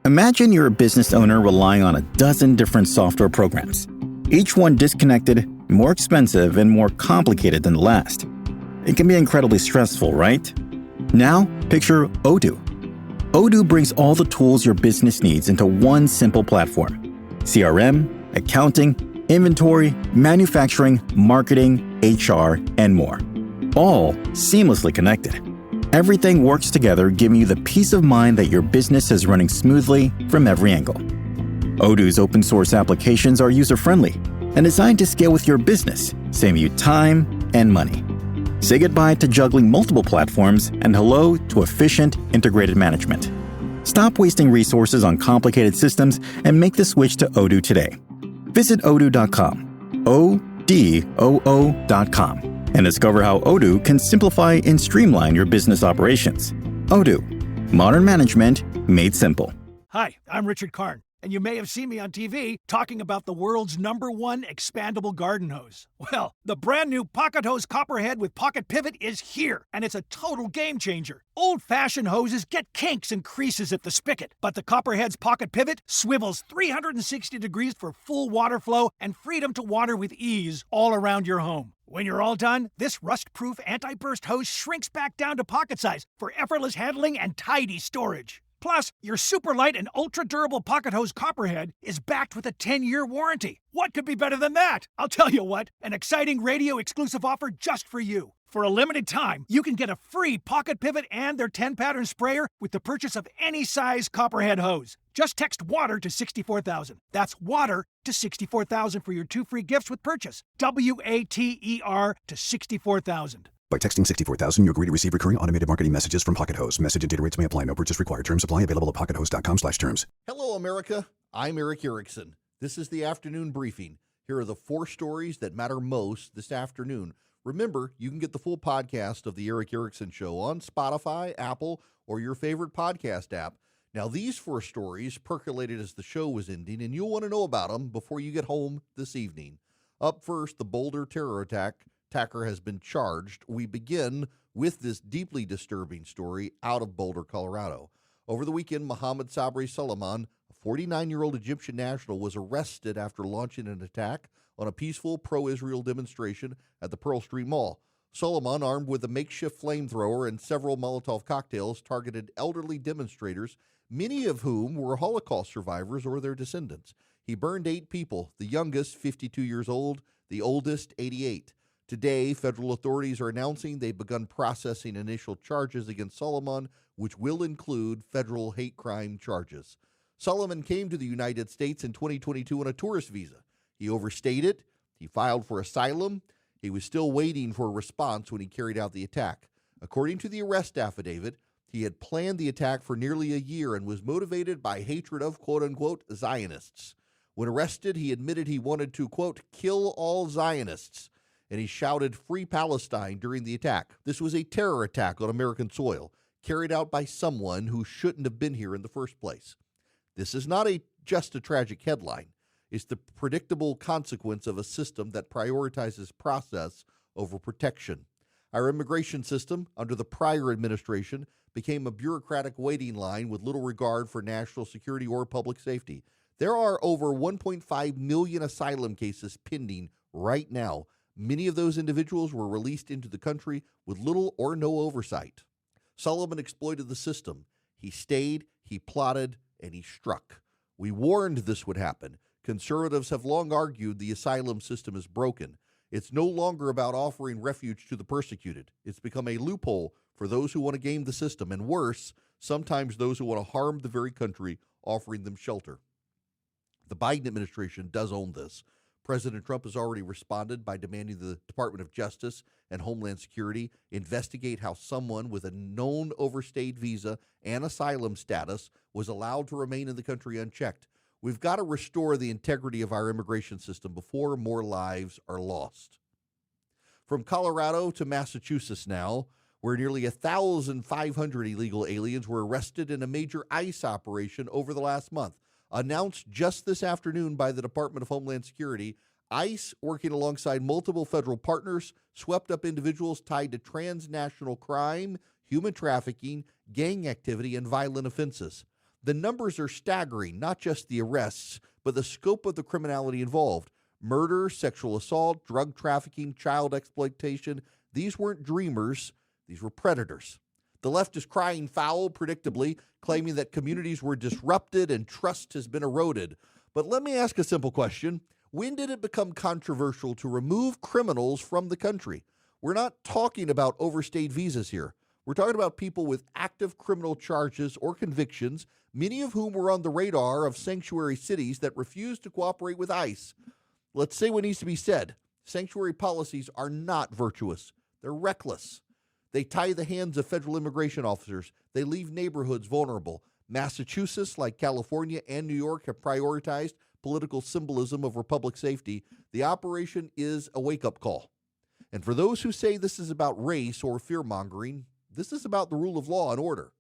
Imagine you're a business owner relying on a dozen different software programs, each one disconnected, more expensive, and more complicated than the last. It can be incredibly stressful, right? Now, picture Odoo. Odoo brings all the tools your business needs into one simple platform. CRM, accounting, inventory, manufacturing, marketing, HR, and more. All seamlessly connected. Everything works together, giving you the peace of mind that your business is running smoothly from every angle. Odoo's open source applications are user-friendly and designed to scale with your business, saving you time and money. Say goodbye to juggling multiple platforms and hello to efficient, integrated management. Stop wasting resources on complicated systems and make the switch to Odoo today. Visit odoo.com, ODOO.com, and discover how Odoo can simplify and streamline your business operations. Odoo, modern management made simple. Hi, I'm Richard Karn, and you may have seen me on TV talking about the world's #1 expandable garden hose. Well, the brand new Pocket Hose Copperhead with Pocket Pivot is here, and it's a total game changer. Old-fashioned hoses get kinks and creases at the spigot, but the Copperhead's Pocket Pivot swivels 360 degrees for full water flow and freedom to water with ease all around your home. When you're all done, this rust-proof anti-burst hose shrinks back down to pocket size for effortless handling and tidy storage. Plus, your super light and ultra-durable Pocket Hose Copperhead is backed with a 10-year warranty. What could be better than that? I'll tell you what, an exciting radio-exclusive offer just for you. For a limited time, you can get a free Pocket Pivot and their 10-pattern sprayer with the purchase of any size Copperhead hose. Just text WATER to 64,000. That's WATER to 64,000 for your 2 free gifts with purchase. WATER to 64,000. By texting 64,000, you agree to receive recurring automated marketing messages from Pocket Hose. Message and data rates may apply. No purchase required. Terms apply. Available at pockethose.com/terms. Hello, America. I'm Erick Erickson. This is the afternoon briefing. Here are the 4 stories that matter most this afternoon. Remember, you can get the full podcast of the Erick Erickson Show on Spotify, Apple, or your favorite podcast app. Now, these 4 stories percolated as the show was ending, and you'll want to know about them before you get home this evening. Up first, the Boulder terror attacker has been charged. We begin with this deeply disturbing story out of Boulder, Colorado. Over the weekend, Mohammed Sabri Suleiman, a 49-year-old Egyptian national, was arrested after launching an attack on a peaceful pro-Israel demonstration at the Pearl Street Mall. Suleiman, armed with a makeshift flamethrower and several Molotov cocktails, targeted elderly demonstrators, many of whom were Holocaust survivors or their descendants. He burned 8 people, the youngest 52 years old, the oldest 88. Today, federal authorities are announcing they've begun processing initial charges against Suleiman, which will include federal hate crime charges. Suleiman came to the United States in 2022 on a tourist visa. He overstayed it. He filed for asylum. He was still waiting for a response when he carried out the attack. According to the arrest affidavit, he had planned the attack for nearly a year and was motivated by hatred of, quote-unquote, Zionists. When arrested, he admitted he wanted to, quote, kill all Zionists, and he shouted Free Palestine during the attack. This was a terror attack on American soil, carried out by someone who shouldn't have been here in the first place. This is not just a tragic headline. It's the predictable consequence of a system that prioritizes process over protection. Our immigration system, under the prior administration, became a bureaucratic waiting line with little regard for national security or public safety. There are over 1.5 million asylum cases pending right now. Many of those individuals were released into the country with little or no oversight. Suleiman exploited the system. He stayed, he plotted, and he struck. We warned this would happen. Conservatives have long argued the asylum system is broken. It's no longer about offering refuge to the persecuted. It's become a loophole for those who want to game the system, and worse, sometimes those who want to harm the very country offering them shelter. The Biden administration does own this. President Trump has already responded by demanding the Department of Justice and Homeland Security investigate how someone with a known overstayed visa and asylum status was allowed to remain in the country unchecked. We've got to restore the integrity of our immigration system before more lives are lost. From Colorado to Massachusetts now, where nearly 1,500 illegal aliens were arrested in a major ICE operation over the last month. Announced just this afternoon by the Department of Homeland Security, ICE, working alongside multiple federal partners, swept up individuals tied to transnational crime, human trafficking, gang activity, and violent offenses. The numbers are staggering, not just the arrests, but the scope of the criminality involved. Murder, sexual assault, drug trafficking, child exploitation. These weren't dreamers, these were predators. The left is crying foul, predictably, claiming that communities were disrupted and trust has been eroded. But let me ask a simple question. When did it become controversial to remove criminals from the country? We're not talking about overstayed visas here. We're talking about people with active criminal charges or convictions, many of whom were on the radar of sanctuary cities that refused to cooperate with ICE. Let's say what needs to be said. Sanctuary policies are not virtuous. They're reckless. They tie the hands of federal immigration officers. They leave neighborhoods vulnerable. Massachusetts, like California and New York, have prioritized political symbolism over public safety. The operation is a wake-up call. And for those who say this is about race or fear-mongering, this is about the rule of law and order.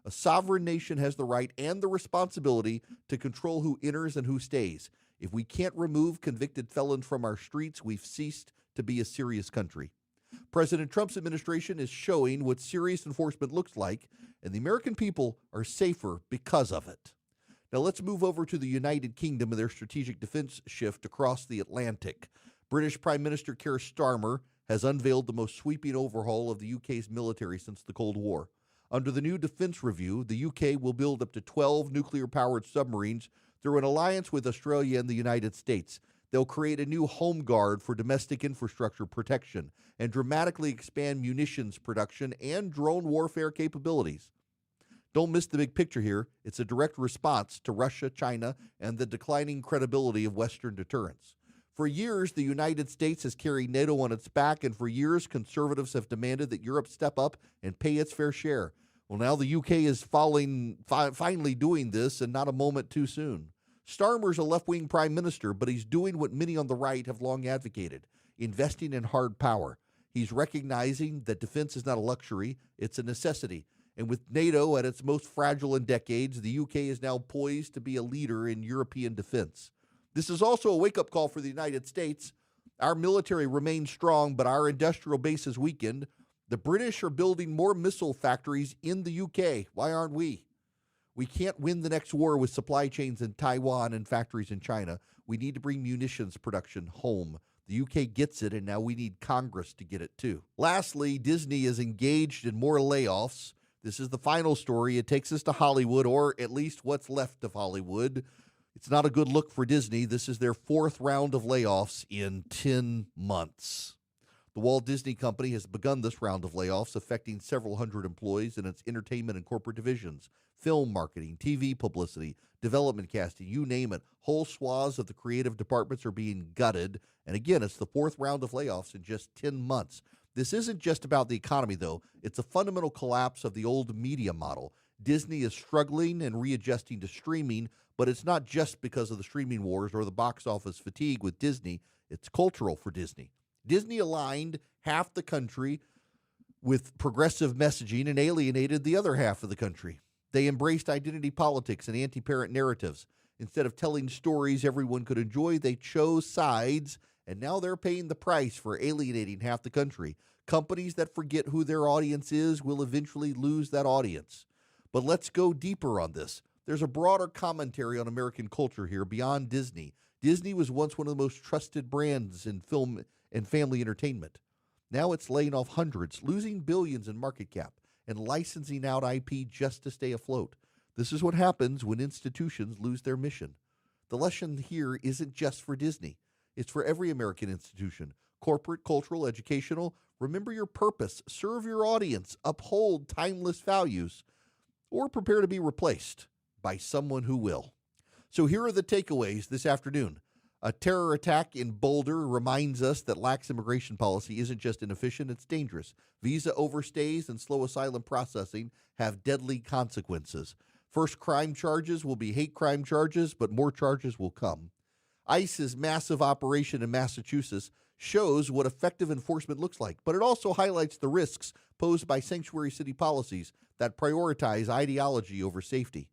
A sovereign nation has the right and the responsibility to control who enters and who stays. If we can't remove convicted felons from our streets, we've ceased to be a serious country. President Trump's administration is showing what serious enforcement looks like, and the American people are safer because of it. Now let's move over to the United Kingdom and their strategic defense shift across the Atlantic. British Prime Minister Keir Starmer has unveiled the most sweeping overhaul of the UK's military since the Cold War. Under the new defense review, the UK will build up to 12 nuclear-powered submarines through an alliance with Australia and the United States. They'll create a new home guard for domestic infrastructure protection and dramatically expand munitions production and drone warfare capabilities. Don't miss the big picture here. It's a direct response to Russia, China, and the declining credibility of Western deterrence. For years, the United States has carried NATO on its back, and for years, conservatives have demanded that Europe step up and pay its fair share. Well, now the UK is finally doing this, and not a moment too soon. Starmer's a left-wing prime minister, but he's doing what many on the right have long advocated, investing in hard power. He's recognizing that defense is not a luxury, it's a necessity. And with NATO at its most fragile in decades, the UK is now poised to be a leader in European defense. This is also a wake-up call for the United States. Our military remains strong, but our industrial base is weakened. The British are building more missile factories in the UK. Why aren't we? We can't win the next war with supply chains in Taiwan and factories in China. We need to bring munitions production home. The UK gets it, and now we need Congress to get it too. Lastly, Disney is engaged in more layoffs. This is the final story. It takes us to Hollywood, or at least what's left of Hollywood. It's not a good look for Disney. This is their fourth round of layoffs in 10 months. The Walt Disney Company has begun this round of layoffs, affecting several hundred employees in its entertainment and corporate divisions, film marketing, TV publicity, development casting, you name it. Whole swaths of the creative departments are being gutted. And again, it's the fourth round of layoffs in just 10 months. This isn't just about the economy, though. It's a fundamental collapse of the old media model. Disney is struggling and readjusting to streaming, but it's not just because of the streaming wars or the box office fatigue with Disney. It's cultural for Disney. Disney aligned half the country with progressive messaging and alienated the other half of the country. They embraced identity politics and anti-parent narratives. Instead of telling stories everyone could enjoy, they chose sides, and now they're paying the price for alienating half the country. Companies that forget who their audience is will eventually lose that audience. But let's go deeper on this. There's a broader commentary on American culture here beyond Disney. Disney was once one of the most trusted brands in film and family entertainment. Now it's laying off hundreds, losing billions in market cap, and licensing out IP just to stay afloat. This is what happens when institutions lose their mission. The lesson here isn't just for Disney. It's for every American institution, corporate, cultural, educational. Remember your purpose, serve your audience, uphold timeless values, or prepare to be replaced by someone who will. So here are the takeaways this afternoon. A terror attack in Boulder reminds us that lax immigration policy isn't just inefficient, it's dangerous. Visa overstays and slow asylum processing have deadly consequences. First crime charges will be hate crime charges, but more charges will come. ICE's massive operation in Massachusetts shows what effective enforcement looks like, but it also highlights the risks posed by sanctuary city policies that prioritize ideology over safety.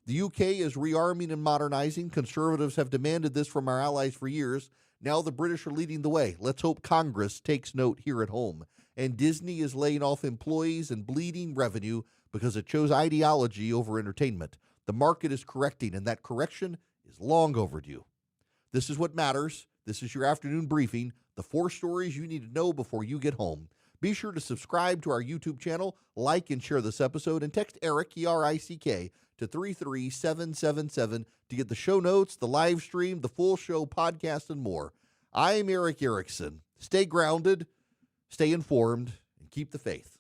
The UK is rearming and modernizing. Conservatives have demanded this from our allies for years. Now the British are leading the way. Let's hope Congress takes note here at home. And Disney is laying off employees and bleeding revenue because it chose ideology over entertainment. The market is correcting, and that correction is long overdue. This is what matters. This is your afternoon briefing, the 4 stories you need to know before you get home. Be sure to subscribe to our YouTube channel, like and share this episode, and text Erick, E-R-I-C-K, to 33777 to get the show notes, the live stream, the full show, podcast, and more. I'm Erick Erickson. Stay grounded, stay informed, and keep the faith.